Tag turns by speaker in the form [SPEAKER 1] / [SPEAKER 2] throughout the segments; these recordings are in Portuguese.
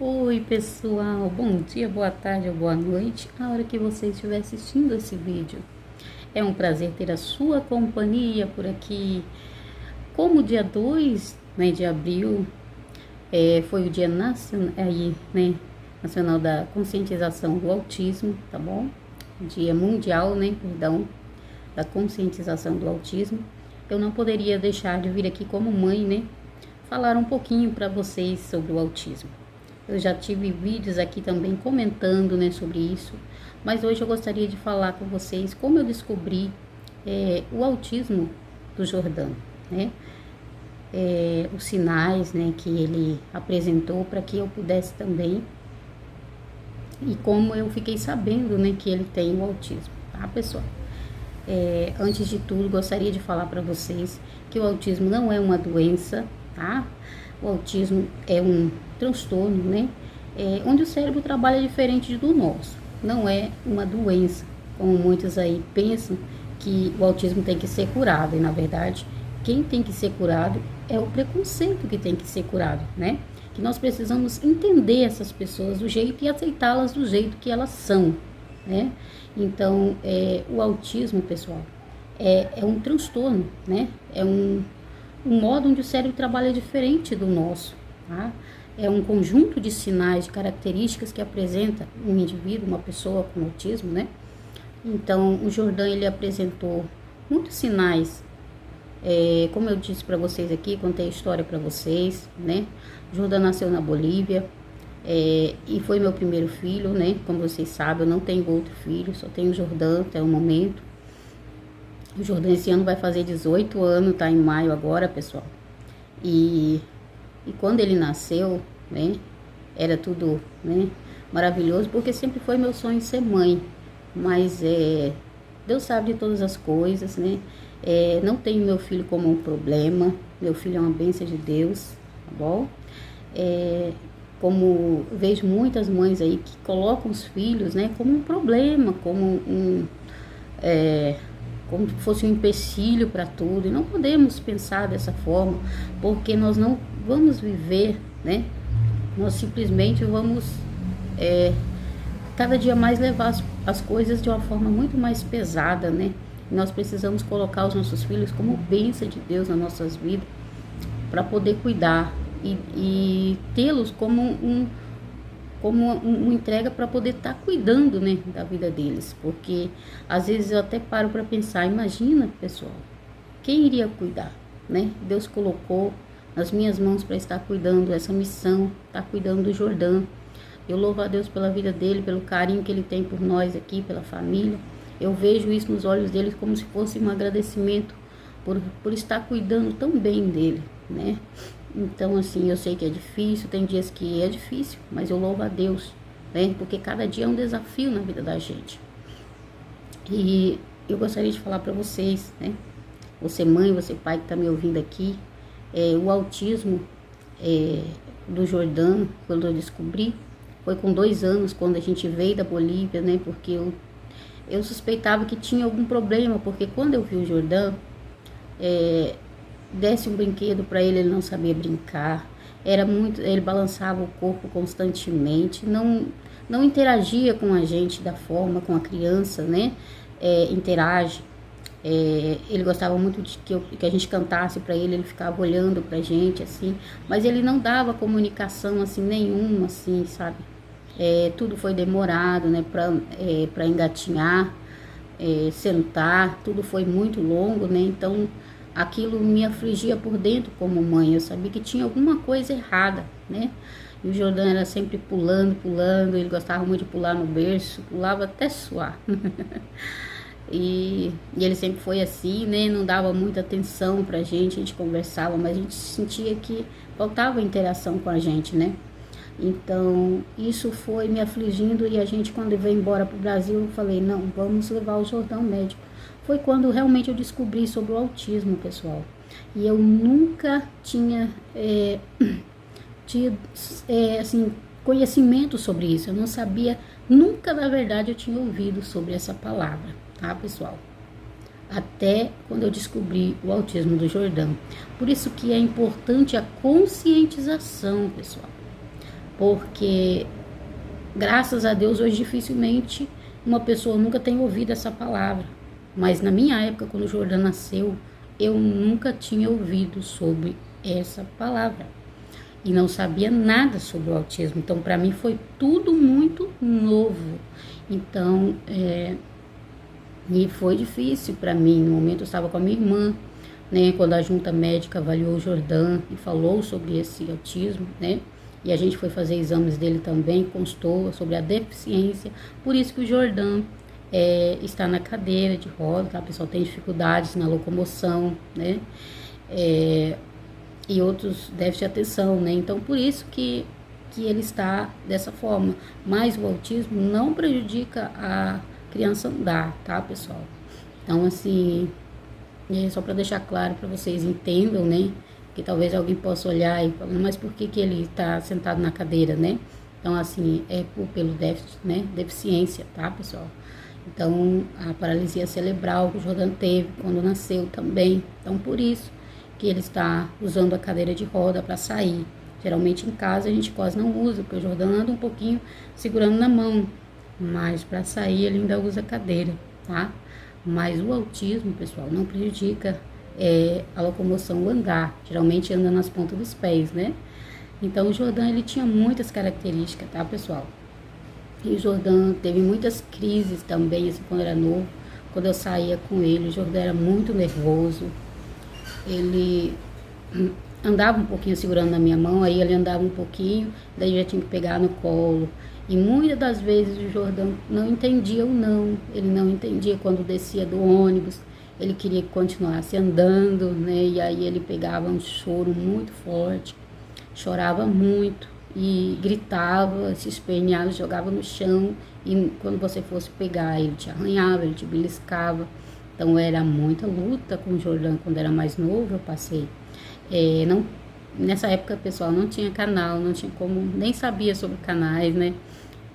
[SPEAKER 1] Oi pessoal, bom dia, boa tarde ou boa noite, a hora que você estiver assistindo esse vídeo. É um prazer ter a sua companhia por aqui. Como dia 2, de abril foi o dia nacional da conscientização do autismo, tá bom? Dia mundial, perdão, da conscientização do autismo. Eu não poderia deixar de vir aqui como mãe, falar um pouquinho para vocês sobre o autismo. Eu já tive vídeos aqui também comentando, sobre isso, mas hoje eu gostaria de falar com vocês como eu descobri o autismo do Jordão, os sinais, que ele apresentou para que eu pudesse também, e como eu fiquei sabendo, que ele tem o autismo, tá, pessoal? Antes de tudo, gostaria de falar para vocês que o autismo não é uma doença, tá? O autismo é um transtorno, onde o cérebro trabalha diferente do nosso. Não é uma doença, como muitos aí pensam que o autismo tem que ser curado. E, na verdade, quem tem que ser curado é o preconceito que tem que ser curado, Que nós precisamos entender essas pessoas do jeito e aceitá-las do jeito que elas são, Então, o autismo, pessoal, é um transtorno, É um modo onde o cérebro trabalha diferente do nosso, tá? É um conjunto de sinais, de características que apresenta um indivíduo, uma pessoa com autismo, Então, o Jordão, ele apresentou muitos sinais, como eu disse para vocês aqui, contei a história para vocês, O Jordão nasceu na Bolívia, e foi meu primeiro filho, Como vocês sabem, eu não tenho outro filho, só tenho o Jordão até o momento. O Jordão esse ano vai fazer 18 anos, tá em maio agora, pessoal. E quando ele nasceu, era tudo, maravilhoso, porque sempre foi meu sonho ser mãe. Mas Deus sabe de todas as coisas, não tenho meu filho como um problema, meu filho é uma bênção de Deus, tá bom? Como vejo muitas mães aí que colocam os filhos, como um problema, como como se fosse um empecilho para tudo, e não podemos pensar dessa forma, porque nós não vamos viver, nós simplesmente vamos cada dia mais levar as coisas de uma forma muito mais pesada, E nós precisamos colocar os nossos filhos como bênção de Deus nas nossas vidas, para poder cuidar e tê-los como uma entrega para poder estar cuidando, da vida deles, porque às vezes eu até paro para pensar, imagina, pessoal, quem iria cuidar, Deus colocou nas minhas mãos para estar cuidando essa missão, estar cuidando do Jordão. Eu louvo a Deus pela vida dele, pelo carinho que ele tem por nós aqui, pela família. Eu vejo isso nos olhos dele como se fosse um agradecimento por estar cuidando tão bem dele, Então, assim, eu sei que é difícil, tem dias que é difícil, mas eu louvo a Deus, Porque cada dia é um desafio na vida da gente. E eu gostaria de falar para vocês, Você mãe, você pai que está me ouvindo aqui, o autismo do Jordão, quando eu descobri, foi com 2 anos, quando a gente veio da Bolívia, Porque eu suspeitava que tinha algum problema, porque quando eu vi o Jordão, desse um brinquedo para ele, ele não sabia brincar, ele balançava o corpo constantemente, não interagia com a gente da forma com a criança, interage. Ele gostava muito de que a gente cantasse para ele, ele ficava olhando pra gente, assim, mas ele não dava comunicação, assim, nenhuma, assim, sabe? Tudo foi demorado, para engatinhar, sentar, tudo foi muito longo, Então, aquilo me afligia por dentro como mãe. Eu sabia que tinha alguma coisa errada, E o Jordão era sempre pulando, ele gostava muito de pular no berço, pulava até suar. E ele sempre foi assim, não dava muita atenção pra gente, a gente conversava, mas a gente sentia que faltava interação com a gente, Então, isso foi me afligindo, e a gente, quando veio embora pro Brasil, eu falei, não, vamos levar o Jordão ao médico. Foi quando realmente eu descobri sobre o autismo, pessoal. E eu nunca tinha assim, conhecimento sobre isso. Eu não sabia, nunca, na verdade, eu tinha ouvido sobre essa palavra, tá, pessoal? Até quando eu descobri o autismo do Jordão. Por isso que é importante a conscientização, pessoal. porque graças a Deus hoje dificilmente uma pessoa nunca tem ouvido essa palavra, mas na minha época, quando o Jordão nasceu, eu nunca tinha ouvido sobre essa palavra e não sabia nada sobre o autismo. Então, para mim foi tudo muito novo. Então, e foi difícil para mim. No momento eu estava com a minha irmã, né, quando a junta médica avaliou o Jordão e falou sobre esse autismo, né, e a gente foi fazer exames dele também, constou sobre a deficiência. Por isso que o Jordão está na cadeira de roda, tá? O pessoal tem dificuldades na locomoção, né, e outros déficits de atenção, né? Então, por isso que ele está dessa forma. Mas o autismo não prejudica a criança andar, tá, pessoal? Então, assim, só para deixar claro para vocês entendam, né? Que talvez alguém possa olhar e falar, mas por que ele está sentado na cadeira, né? Então, assim, pelo déficit, né? Deficiência, tá, pessoal? Então, a paralisia cerebral que o Jordão teve quando nasceu também. Então, por isso que ele está usando a cadeira de roda para sair. Geralmente em casa a gente quase não usa, porque o Jordão anda um pouquinho segurando na mão, mas para sair ele ainda usa a cadeira, tá? Mas o autismo, pessoal, não prejudica a locomoção, o andar. Geralmente anda nas pontas dos pés, né? Então o Jordão, ele tinha muitas características, tá, pessoal? E o Jordão teve muitas crises também, assim, quando era novo. Quando eu saía com ele, o Jordão era muito nervoso. Ele andava um pouquinho segurando na minha mão, aí ele andava um pouquinho, daí já tinha que pegar no colo. E muitas das vezes o Jordão não entendia o não. Ele não entendia quando descia do ônibus. Ele queria que continuasse andando, né? E aí ele pegava um choro muito forte, chorava muito e gritava, se esperneava, jogava no chão. E quando você fosse pegar, ele te arranhava, ele te beliscava. Então era muita luta com o Jordão quando era mais novo, eu passei. Nessa época, pessoal, não tinha canal, não tinha como, nem sabia sobre canais, né?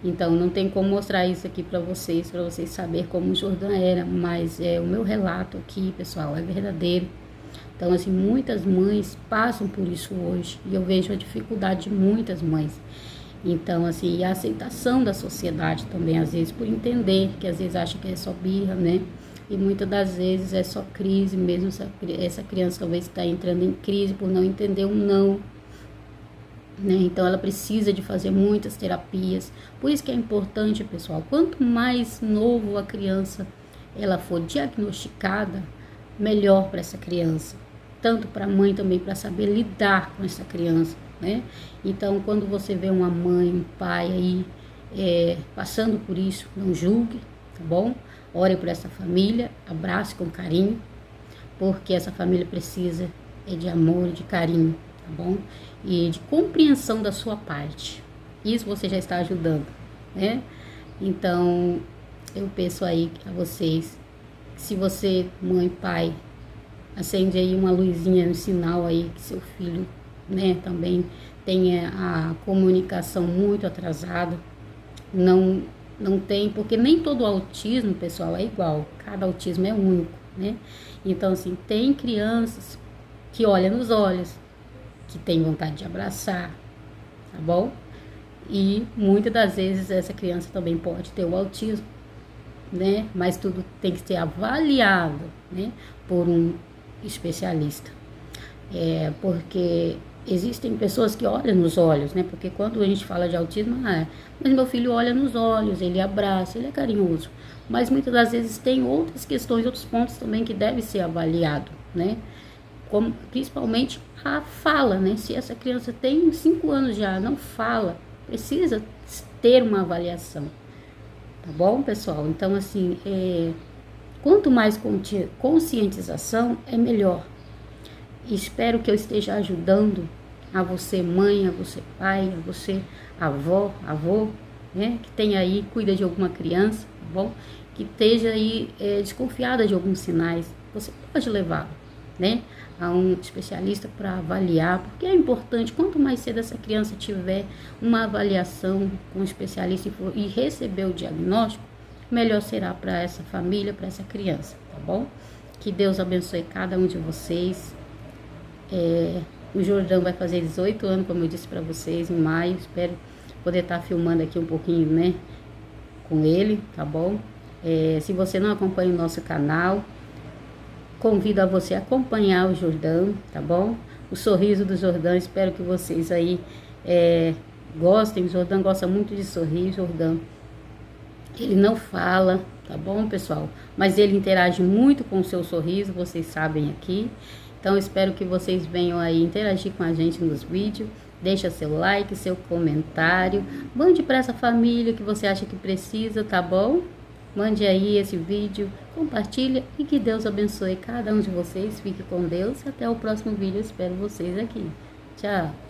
[SPEAKER 1] Então não tem como mostrar isso aqui para vocês saberem como o Jordão era, mas o meu relato aqui, pessoal, é verdadeiro. Então, assim, muitas mães passam por isso hoje, e eu vejo a dificuldade de muitas mães. Então, assim, e a aceitação da sociedade também, às vezes, por entender, que às vezes acha que é só birra, né? E muitas das vezes é só crise mesmo, essa criança talvez está entrando em crise por não entender um não, né? Então ela precisa de fazer muitas terapias. Por isso que é importante, pessoal, quanto mais novo a criança ela for diagnosticada, melhor para essa criança. Tanto para a mãe também, para saber lidar com essa criança, né? Então, quando você vê uma mãe, um pai aí passando por isso, não julgue, tá bom? Ore por essa família, abrace com carinho, porque essa família precisa de amor, de carinho, tá bom? E de compreensão da sua parte. Isso você já está ajudando, né? Então, eu peço aí a vocês, se você, mãe, pai, acende aí uma luzinha, um sinal aí que seu filho, né, também tenha a comunicação muito atrasada, não tem, porque nem todo autismo, pessoal, é igual. Cada autismo é único, né? Então, assim, tem crianças que olham nos olhos, que tem vontade de abraçar, tá bom? E muitas das vezes essa criança também pode ter o autismo, né? Mas tudo tem que ser avaliado, né, por um especialista. Porque existem pessoas que olham nos olhos, né? Porque quando a gente fala de autismo, mas meu filho olha nos olhos, ele abraça, ele é carinhoso. Mas muitas das vezes tem outras questões, outros pontos também que devem ser avaliados, né? Como, principalmente a fala, né? Se essa criança tem 5 anos já, não fala, precisa ter uma avaliação, tá bom, pessoal? Então, assim, quanto mais conscientização, é melhor. Espero que eu esteja ajudando a você mãe, a você pai, a você avó, avô, né, que tem aí, cuida de alguma criança, tá bom? Que esteja aí desconfiada de alguns sinais. Você pode levar, né, a um especialista para avaliar, porque é importante, quanto mais cedo essa criança tiver uma avaliação com um especialista e receber o diagnóstico, melhor será para essa família, para essa criança, tá bom? Que Deus abençoe cada um de vocês. O Jordão vai fazer 18 anos, como eu disse para vocês, em maio. Espero poder estar filmando aqui um pouquinho, né, com ele, tá bom? Se você não acompanha o nosso canal, convido a você a acompanhar o Jordão, tá bom? O sorriso do Jordão, espero que vocês aí gostem. O Jordão gosta muito de sorrir, Jordão. Ele não fala, tá bom, pessoal? Mas ele interage muito com o seu sorriso, vocês sabem aqui. Então, espero que vocês venham aí interagir com a gente nos vídeos. Deixa seu like, seu comentário. Mande para essa família que você acha que precisa, tá bom? Mande aí esse vídeo, compartilha e que Deus abençoe cada um de vocês. Fique com Deus e até o próximo vídeo. Eu espero vocês aqui. Tchau!